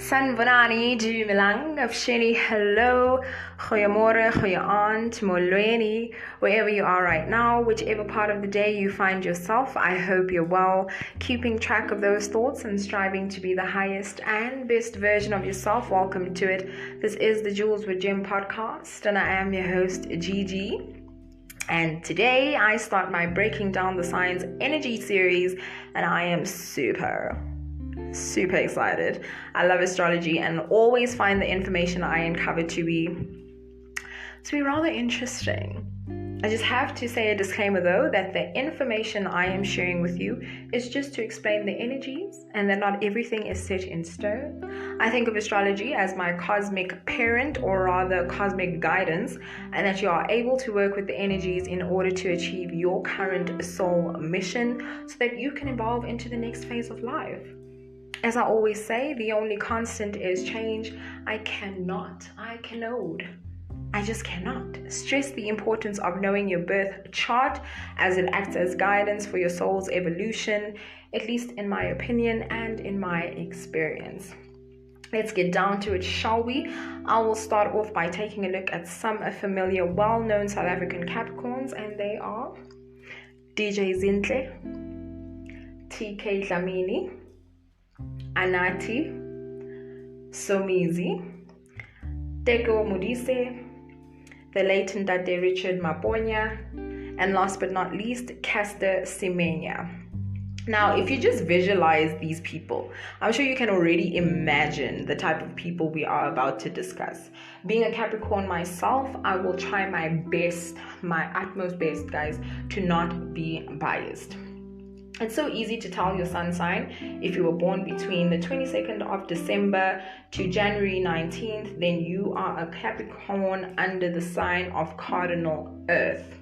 Sanvanani, Jumilang, Afshini, hello, Goyamore, Goyaant, Molweni, wherever you are right now, whichever part of the day you find yourself, I hope you're well, keeping track of those thoughts and striving to be the highest and best version of yourself. Welcome to it. This is the Jules with Jim podcast, and I am your host, GiGi. And today I start my Breaking Down the Signs energy series, and I am super excited. I love astrology and always find the information I uncover to be rather interesting. I just have to say a disclaimer though, that the information I am sharing with you is just to explain the energies and that not everything is set in stone. I think of astrology as my cosmic parent, or rather cosmic guidance, and that you are able to work with the energies in order to achieve your current soul mission so that you can evolve into the next phase of life. As I always say, the only constant is change. I cannot stress the importance of knowing your birth chart, as it acts as guidance for your soul's evolution, at least in my opinion and in my experience. Let's get down to it, shall we? I will start off by taking a look at some familiar, well-known South African Capricorns, and they are DJ Zintle, TK Dlamini, Anati, Somizi, Teko Modise, the late Ndate Richard Maponya, and last but not least, Castor Semenya. Now, if you just visualize these people, I'm sure you can already imagine the type of people we are about to discuss. Being a Capricorn myself, I will try my best, my utmost best, guys, to not be biased. It's so easy to tell your sun sign. If you were born between the 22nd of December to January 19th, then you are a Capricorn under the sign of Cardinal Earth.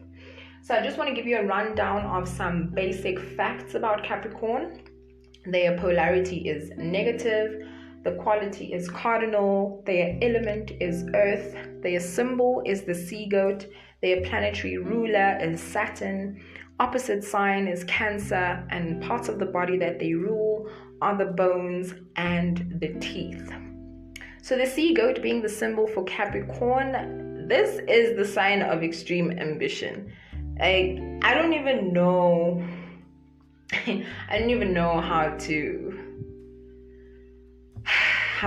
So I just want to give you a rundown of some basic facts about Capricorn. Their polarity is negative. The quality is cardinal. Their element is earth. Their symbol is the sea goat. Their planetary ruler is Saturn. Opposite sign is Cancer, and parts of the body that they rule are the bones and the teeth. So the sea goat being the symbol for Capricorn, this is the sign of extreme ambition. I don't even know how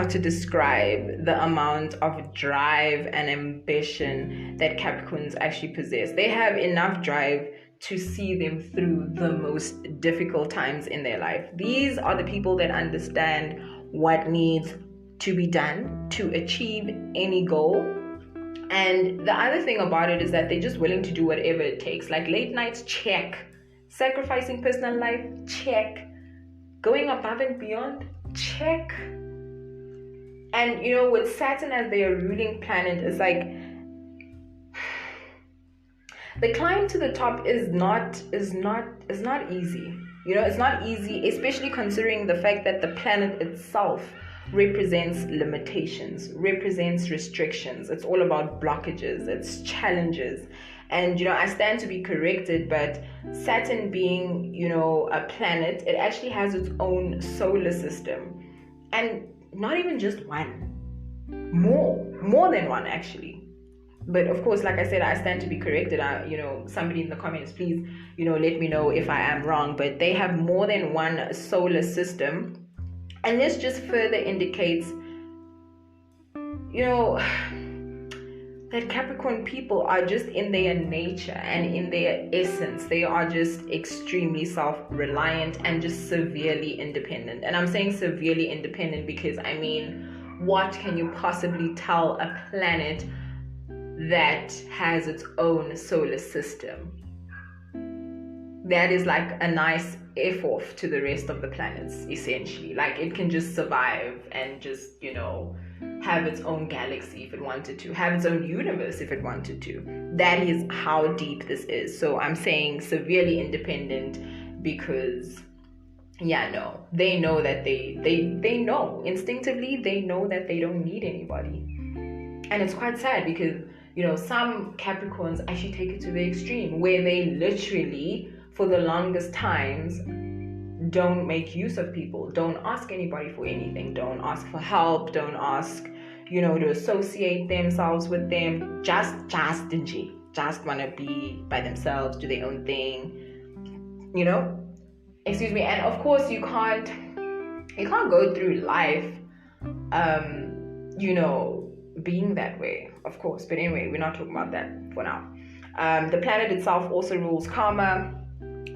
to describe the amount of drive and ambition that Capricorns actually possess. They have enough drive to see them through the most difficult times in their life. These are the people that understand what needs to be done to achieve any goal. And the other thing about it is that they're just willing to do whatever it takes. Like late nights, check. Sacrificing personal life, check. Going above and beyond, check. And with Saturn as their ruling planet, it's like the climb to the top is not easy. It's not easy, especially considering the fact that the planet itself represents limitations, represents restrictions. It's all about blockages, it's challenges. And I stand to be corrected, but Saturn being, a planet, it actually has its own solar system. And not even just one. More than one actually. But of course, like I said, I stand to be corrected. Somebody in the comments, please, let me know if I am wrong. But they have more than one solar system. And this just further indicates, that Capricorn people are just in their nature and in their essence. They are just extremely self-reliant and just severely independent. And I'm saying severely independent because, what can you possibly tell a planet that has its own solar system? That is like a nice F-off to the rest of the planets, essentially. Like it can just survive and just, have its own galaxy if it wanted to, have its own universe if it wanted to. That is how deep this is. So I'm saying severely independent because, they know that they know instinctively, they know that they don't need anybody. And it's quite sad because, some Capricorns actually take it to the extreme where they literally, for the longest times, don't make use of people. Don't ask anybody for anything. Don't ask for help. Don't ask, to associate themselves with them. Just want to be by themselves, do their own thing, excuse me. And of course you can't go through life being that way, of course. But anyway, we're not talking about that for now. The planet itself also rules karma.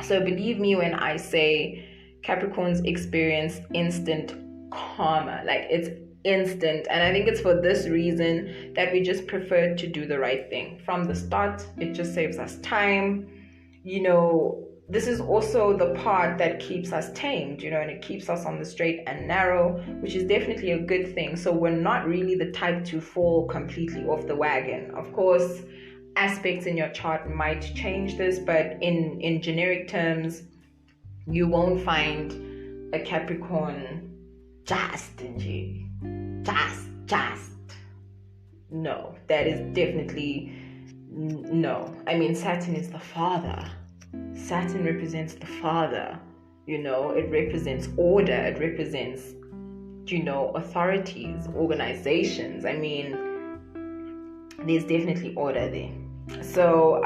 So believe me when I say Capricorns experience instant karma. Like, it's instant. And I think it's for this reason that we just prefer to do the right thing from the start. It just saves us time. This is also the part that keeps us tamed, and it keeps us on the straight and narrow, which is definitely a good thing. So we're not really the type to fall completely off the wagon. Of course, aspects in your chart might change this, but in generic terms, you won't find a Capricorn just stingy. Just. No, that is definitely no. I mean, Saturn is the father. Saturn represents the father, it represents order, it represents, authorities, organizations. I mean, there's definitely order there. So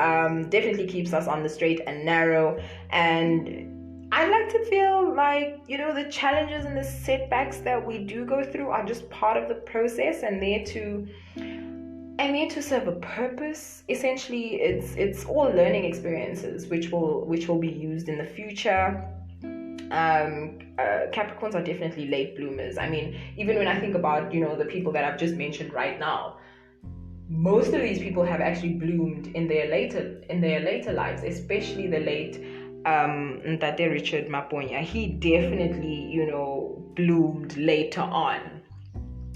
definitely keeps us on the straight and narrow. And I like to feel like, the challenges and the setbacks that we do go through are just part of the process, and there to serve a purpose. Essentially, it's all learning experiences which will be used in the future. Capricorns are definitely late bloomers. I mean, even when I think about the people that I've just mentioned right now, most of these people have actually bloomed in their later lives, especially the late Ntate Richard Maponya. He definitely bloomed later on.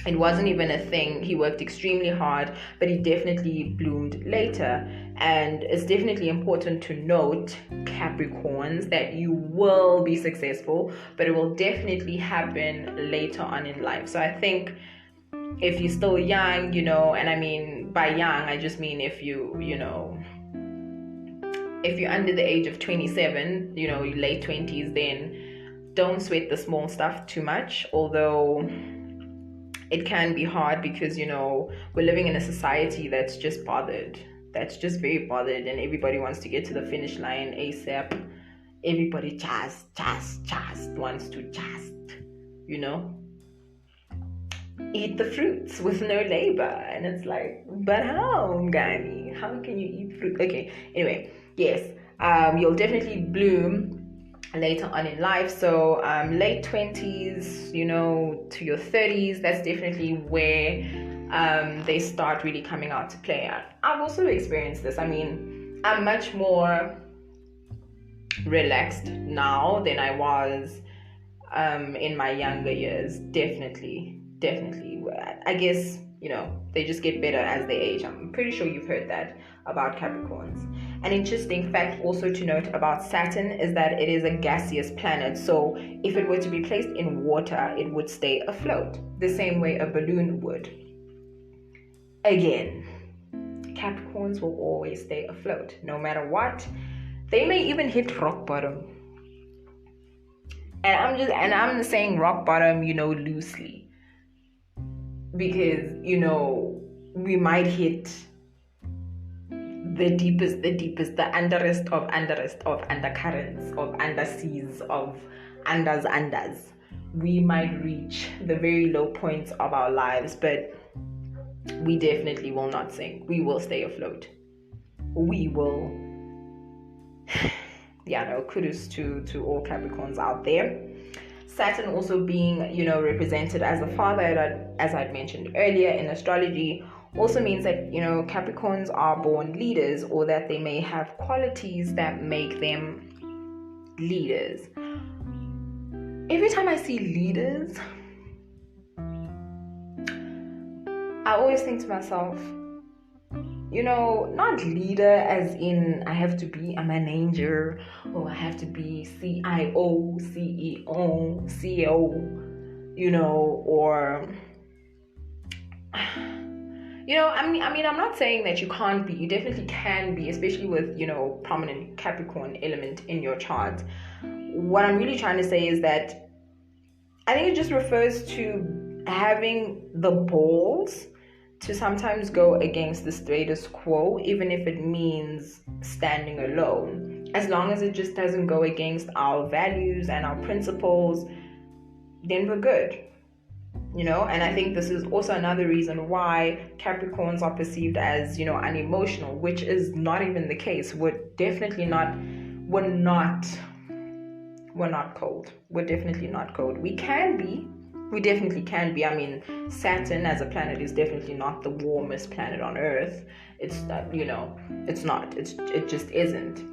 It wasn't even a thing. He worked extremely hard, but he definitely bloomed later. And it's definitely important to note, Capricorns, that you will be successful, but it will definitely happen later on in life. So I think if you're still young, and I mean by young, I just mean if if you're under the age of 27, your late 20s, then don't sweat the small stuff too much. Although it can be hard because, we're living in a society that's just bothered. That's just very bothered, and everybody wants to get to the finish line ASAP. Everybody just wants to eat the fruits with no labor. And it's like, but how, Gani? How can you eat fruit? Okay, anyway, yes, you'll definitely bloom later on in life. So late 20s, to your 30s, that's definitely where they start really coming out to play. I've also experienced this. I mean, I'm much more relaxed now than I was in my younger years. Definitely. I guess, they just get better as they age. I'm pretty sure you've heard that about Capricorns. An interesting fact also to note about Saturn is that it is a gaseous planet. So if it were to be placed in water, it would stay afloat, the same way a balloon would. Again, Capricorns will always stay afloat, no matter what. They may even hit rock bottom. And I'm saying rock bottom, loosely. Because, we might hit the deepest, the underest of undercurrents, of underseas, of unders. We might reach the very low points of our lives, but we definitely will not sink. We will stay afloat. We will. Kudos to all Capricorns out there. Saturn also being, represented as a father, as I'd mentioned earlier in astrology, also means that, Capricorns are born leaders, or that they may have qualities that make them leaders. Every time I see leaders, I always think to myself, not leader as in I'm a manager, or I have to be CIO, CEO, or I'm not saying that you can't be. You definitely can be, especially with, prominent Capricorn element in your chart. what I'm really trying to say is that I think it just refers to having the balls to sometimes go against the status quo, even if it means standing alone. As long as it just doesn't go against our values and our principles, then we're good. And I think this is also another reason why Capricorns are perceived as, unemotional, which is not even the case. We're not cold. We're definitely not cold. We definitely can be. I mean, Saturn as a planet is definitely not the warmest planet on Earth. It's it's not. It just isn't.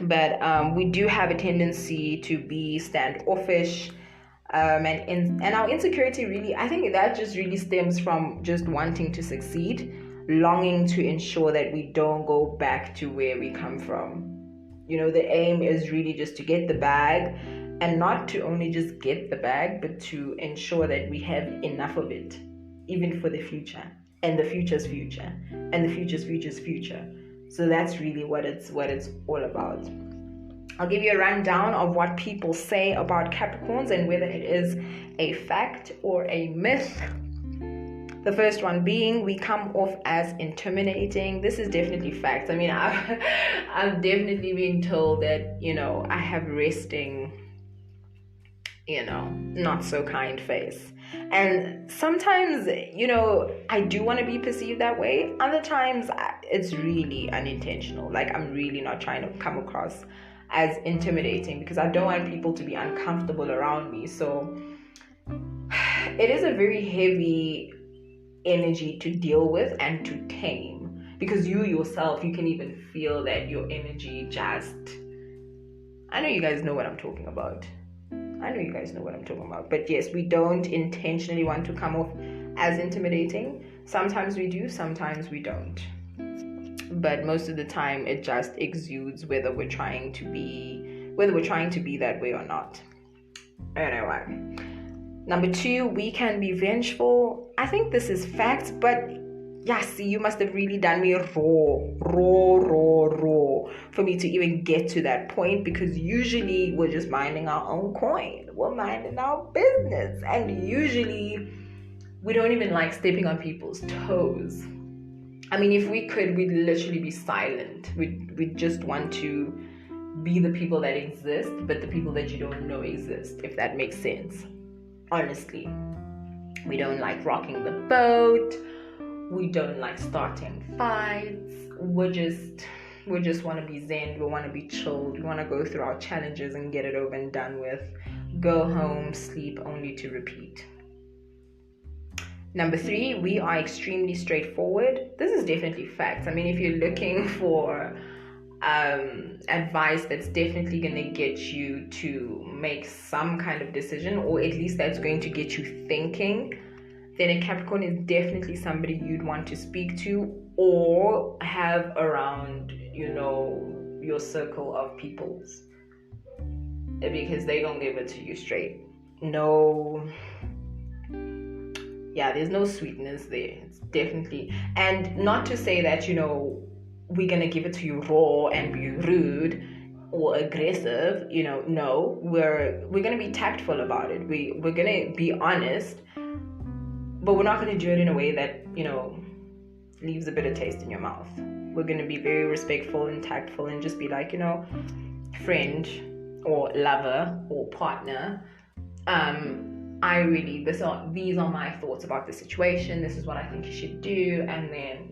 But we do have a tendency to be standoffish. And our insecurity really, I think that just really stems from just wanting to succeed, longing to ensure that we don't go back to where we come from. The aim is really just to get the bag, and not to only just get the bag, but to ensure that we have enough of it, even for the future, and the future's future, and the future's future's future. So that's really what it's all about. I'll give you a rundown of what people say about Capricorns and whether it is a fact or a myth. The first one being, we come off as intimidating. This is definitely fact. I mean, I've definitely been told that, I have resting, not so kind face. And sometimes, I do want to be perceived that way. Other times, it's really unintentional. Like, I'm really not trying to come across as intimidating because I don't want people to be uncomfortable around me. So it is a very heavy energy to deal with and to tame, because you yourself, you can even feel that your energy just, I know you guys know what I'm talking about. But yes, we don't intentionally want to come off as intimidating. Sometimes we do, sometimes we don't. But most of the time it just exudes whether we're trying to be that way or not. Anyway, number 2, we can be vengeful. I think this is fact, but yeah, see, you must have really done me raw for me to even get to that point, because usually we're just minding our own coin. We're minding our business. And usually we don't even like stepping on people's toes. I mean, if we could, we'd literally be silent. We'd just want to be the people that exist, but the people that you don't know exist, if that makes sense. Honestly. We don't like rocking the boat. We don't like starting fights. We just want to be zen. We want to be chilled. We want to go through our challenges and get it over and done with. Go home, sleep, only to repeat. Number 3, we are extremely straightforward. This is definitely facts. I mean, if you're looking for advice that's definitely going to get you to make some kind of decision, or at least that's going to get you thinking, then a Capricorn is definitely somebody you'd want to speak to or have around, your circle of peoples, because they don't give it to you straight. No. Yeah, there's no sweetness there. It's definitely, and not to say that, we're going to give it to you raw and be rude or aggressive, no, we're going to be tactful about it. We're going to be honest, but we're not going to do it in a way that, leaves a bitter taste in your mouth. We're going to be very respectful and tactful and just be like, friend or lover or partner, these are my thoughts about the situation. This is what I think you should do. And then,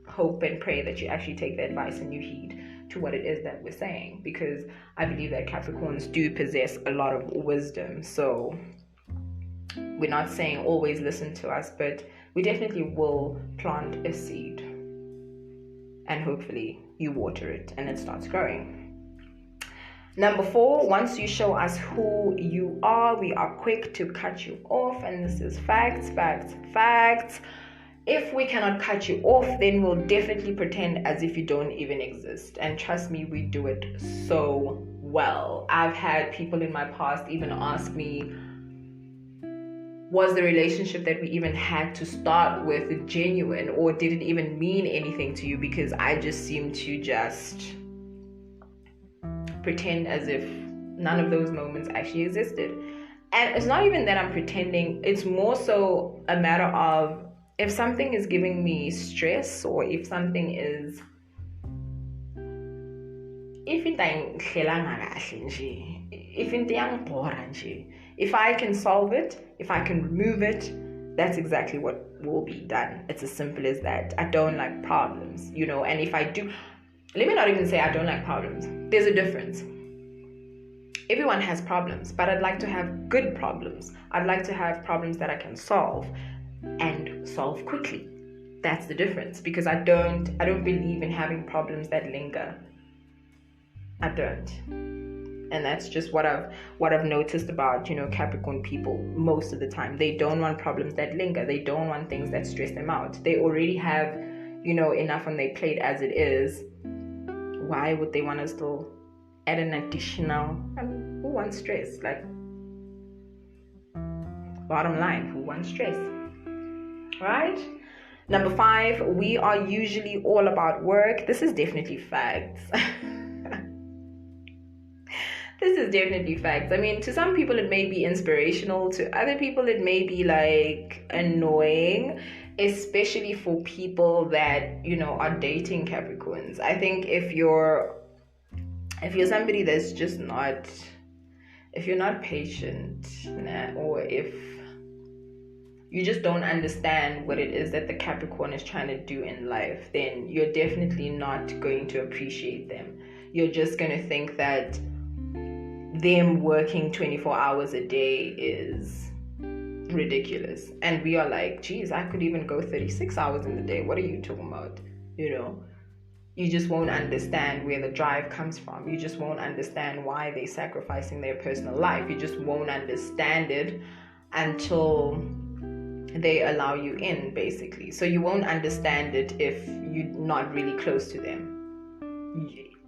hope and pray that you actually take the advice and you heed to what it is that we're saying. Because I believe that Capricorns do possess a lot of wisdom. So we're not saying always listen to us, but we definitely will plant a seed. And hopefully you water it and it starts growing. Number 4, once you show us who you are, we are quick to cut you off. And this is facts. If we cannot cut you off, then we'll definitely pretend as if you don't even exist. And trust me, we do it so well. I've had people in my past even ask me, was the relationship that we even had to start with genuine, or did it even mean anything to you? Because I just seem to just pretend as if None of those moments actually existed. And it's not even that I'm pretending. It's more so a matter of, if something is giving me stress, or if something is, if I can solve it, if I can remove it, that's exactly what will be done. It's as simple as that. I don't like problems, and if I do, let me not even say I don't like problems. There's a difference. Everyone has problems, but I'd like to have good problems. I'd like to have problems that I can solve, and solve quickly. That's the difference, because I don't believe in having problems that linger. I don't. And that's just what I've noticed about, Capricorn people most of the time. They don't want problems that linger. They don't want things that stress them out. They already have, enough on their plate as it is. Why would they want to still add an additional? Who wants stress? Like, bottom line, who wants stress? Right? Number 5, we are usually all about work. This is definitely facts. This is definitely facts. I mean, to some people it may be inspirational. To other people it may be like annoying, especially for people that, are dating Capricorns. I think if you're somebody that's just not, if you're not patient, or if you just don't understand what it is that the Capricorn is trying to do in life, then you're definitely not going to appreciate them. You're just going to think that them working 24 hours a day is ridiculous. And we are like, geez, I could even go 36 hours in the day. What are you talking about? You just won't understand where the drive comes from. You just won't understand why they're sacrificing their personal life. You just won't understand it until they allow you in, basically. So you won't understand it if you're not really close to them.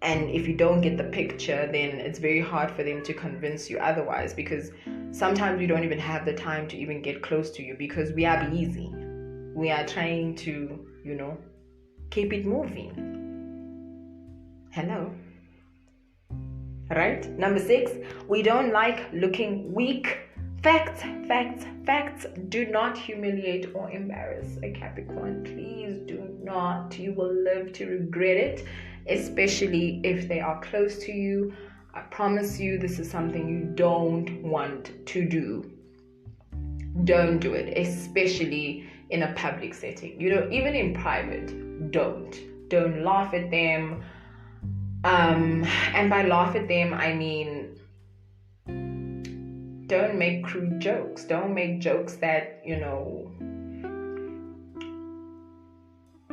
And if you don't get the picture, then it's very hard for them to convince you otherwise, because sometimes we don't even have the time to even get close to you, because we are busy. We are trying to, keep it moving. Hello. Right? Number 6, we don't like looking weak. Facts. Do not humiliate or embarrass a Capricorn. Please do not. You will live to regret it, especially if they are close to you. I promise you, this is something you don't want to do. Don't do it, especially in a public setting. Even in private, don't laugh at them. And by laugh at them, I mean, don't make crude jokes. Don't make jokes that,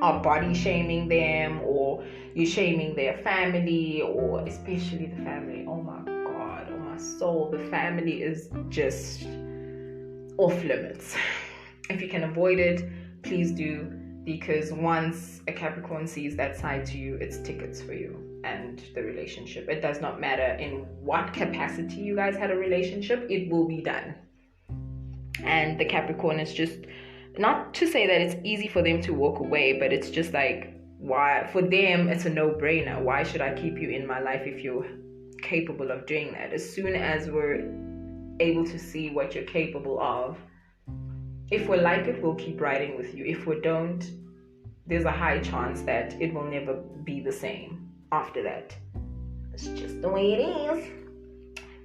are body shaming them, or you shaming their family, or especially the family. Oh my God, oh my soul, the family is just off limits. If you can avoid it, please do, because once a Capricorn sees that side to you, it's tickets for you and the relationship. It does not matter in what capacity you guys had a relationship, it will be done. And the Capricorn is just, not to say that it's easy for them to walk away, but it's just like, why? For them, it's a no-brainer. Why should I keep you in my life if you're capable of doing that? As soon as we're able to see what you're capable of, if we like it, we'll keep riding with you. If we don't, there's a high chance that it will never be the same after that. It's just the way it is.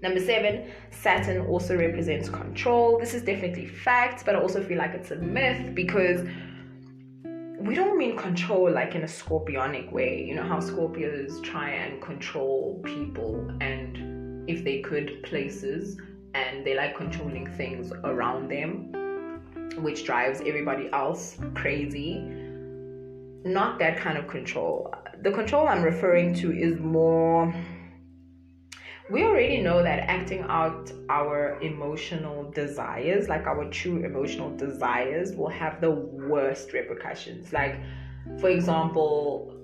Number 7, Saturn also represents control. This is definitely fact, but I also feel like it's a myth, because we don't mean control like in a scorpionic way. You know how Scorpios try and control people, and if they could, places, and they like controlling things around them, which drives everybody else crazy. Not that kind of control. The control I'm referring to is more, we already know that acting out our emotional desires, like our true emotional desires, will have the worst repercussions. Like, for example,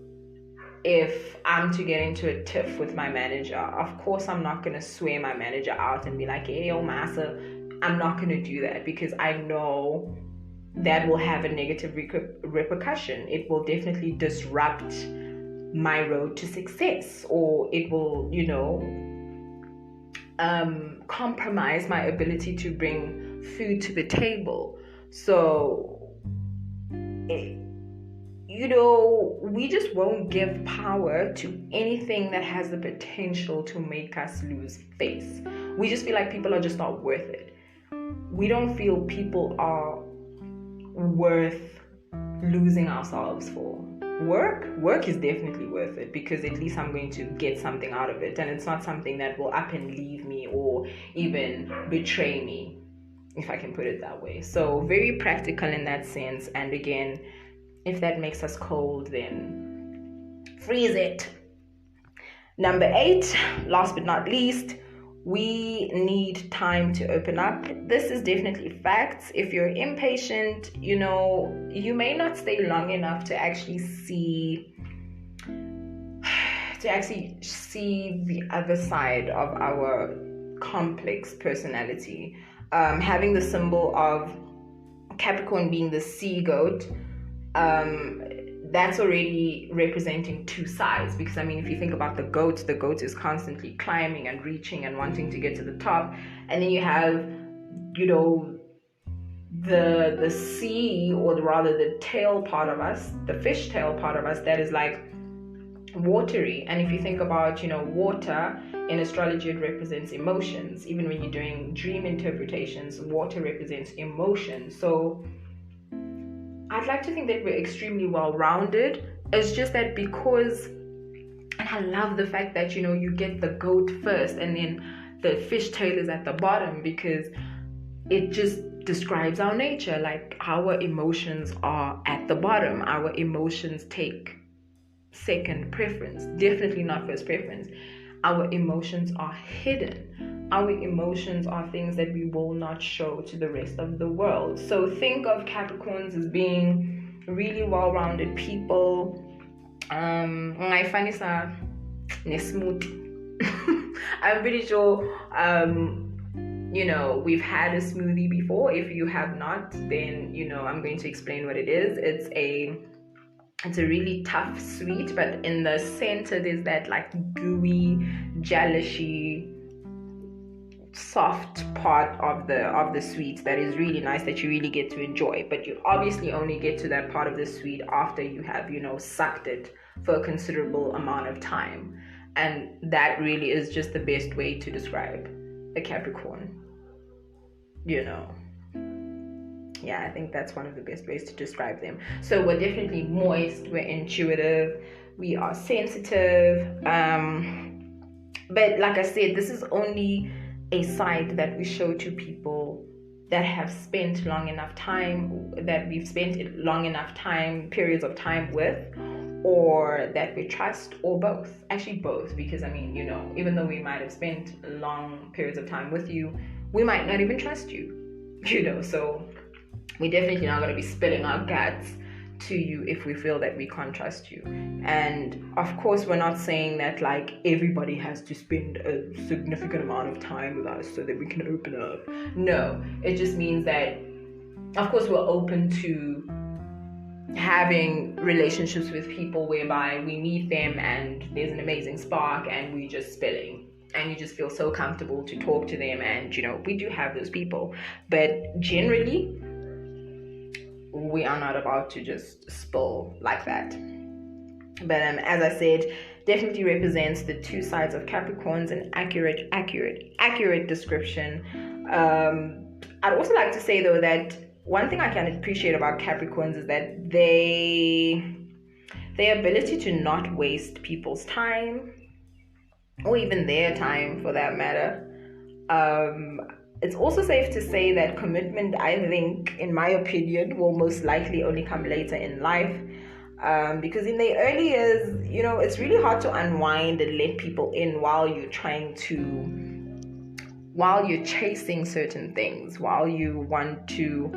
if I'm to get into a tiff with my manager, of course I'm not going to swear my manager out and be like, hey, yo, massa. I'm not going to do that, because I know that will have a negative repercussion. It will definitely disrupt my road to success, or it will, compromise my ability to bring food to the table. So, we just won't give power to anything that has the potential to make us lose face. We just feel like people are just not worth it. We don't feel people are worth losing ourselves for. Work is definitely worth it, because at least I'm going to get something out of it, and it's not something that will up and leave me or even betray me, if I can put it that way. So very practical in that sense. And again, if that makes us cold, then freeze it. Number 8, last but not least, we need time to open up. This is definitely facts. If you're impatient, you may not stay long enough to actually see the other side of our complex personality. Having the symbol of Capricorn being the sea goat, that's already representing two sides, because if you think about the goat is constantly climbing and reaching and wanting to get to the top, and then you have the sea, or rather the tail part of us, the fish tail part of us, that is like watery. And if you think about water in astrology, it represents emotions. Even when you're doing dream interpretations, water represents emotion. So I'd like to think that we're extremely well-rounded. It's just that because, and I love the fact that, you get the goat first and then the fish tail is at the bottom, because it just describes our nature. Like, our emotions are at the bottom. Our emotions take second preference, definitely not first preference. Our emotions are hidden. Our emotions are things that we will not show to the rest of the world. So think of Capricorns as being really well-rounded people. I'm pretty sure we've had a smoothie before. If you have not, then I'm going to explain what it is. It's a really tough sweet, but in the center there's that like gooey, jealousy, soft part of the sweet that is really nice, that you really get to enjoy. But you obviously only get to that part of the sweet after you have sucked it for a considerable amount of time. And that really is just the best way to describe a Capricorn. Yeah, I think that's one of the best ways to describe them. So we're definitely moist, we're intuitive, we are sensitive. But like I said, this is only a side that we show to people that have spent long enough time, that we've spent long enough time, periods of time with, or that we trust, or both. Actually both, because even though we might have spent long periods of time with you, we might not even trust you, so we're definitely not going to be spilling our guts to you if we feel that we can't trust you. And of course, we're not saying that like everybody has to spend a significant amount of time with us so that we can open up. No, it just means that, of course, we're open to having relationships with people whereby we meet them and there's an amazing spark and we just spilling. And you just feel so comfortable to talk to them, and we do have those people. But generally, we are not about to just spill like that. But as I said, definitely represents the two sides of Capricorns, an accurate description. I'd also like to say though that one thing I can appreciate about Capricorns is that their ability to not waste people's time, or even their time for that matter. It's also safe to say that commitment, I think, in my opinion, will most likely only come later in life. Because in the early years, it's really hard to unwind and let people in while you're chasing certain things, while you want to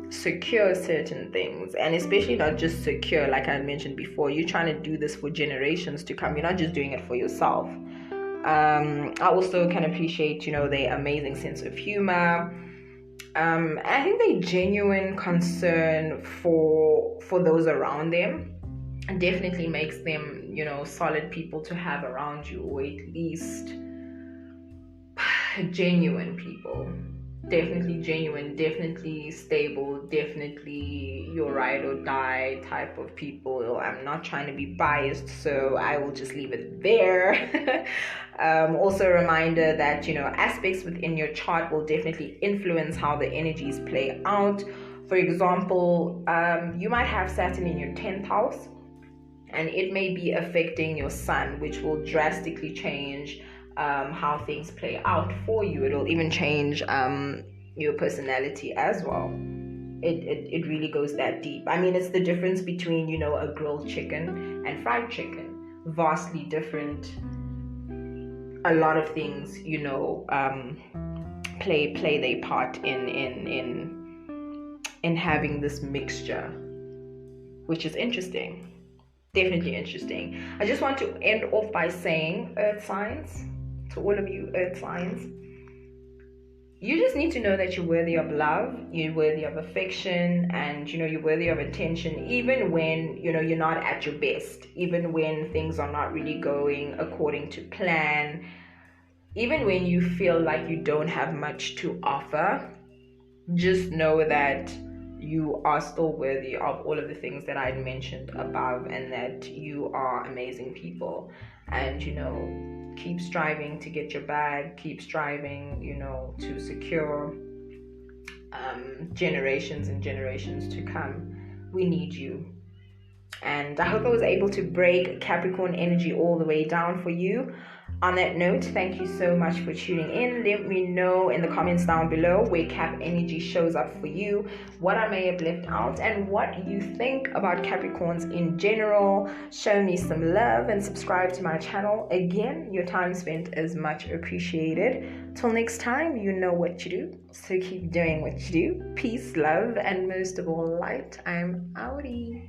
secure certain things, and especially not just secure, like I mentioned before, you're trying to do this for generations to come. You're not just doing it for yourself. I also can appreciate, their amazing sense of humor. I think their genuine concern for those around them definitely makes them, solid people to have around you, or at least genuine people. Definitely genuine, definitely stable, definitely your ride or die type of people. I'm not trying to be biased, so I will just leave it there. Also a reminder that, aspects within your chart will definitely influence how the energies play out. For example, you might have Saturn in your 10th house, and it may be affecting your sun, which will drastically change how things play out for you. It'll even change your personality as well. It really goes that deep. I mean, it's the difference between, a grilled chicken and fried chicken. Vastly different. A lot of things, play their part in having this mixture, which is interesting. Definitely interesting. I just want to end off by saying, earth signs, to all of you earth signs, you just need to know that you're worthy of love, you're worthy of affection, and you're worthy of attention, even when you're not at your best, even when things are not really going according to plan, even when you feel like you don't have much to offer. Just know that you are still worthy of all of the things that I mentioned above, and that you are amazing people. And keep striving to get your bag, keep striving to secure generations and generations to come. We need you. And I hope I was able to break Capricorn energy all the way down for you. On that note, thank you so much for tuning in. Let me know in the comments down below where Cap energy shows up for you, what I may have left out, and what you think about Capricorns in general. Show me some love and subscribe to my channel. Again, your time spent is much appreciated. Till next time, you know what you do, so keep doing what you do. Peace, love, and most of all, light. I'm outie.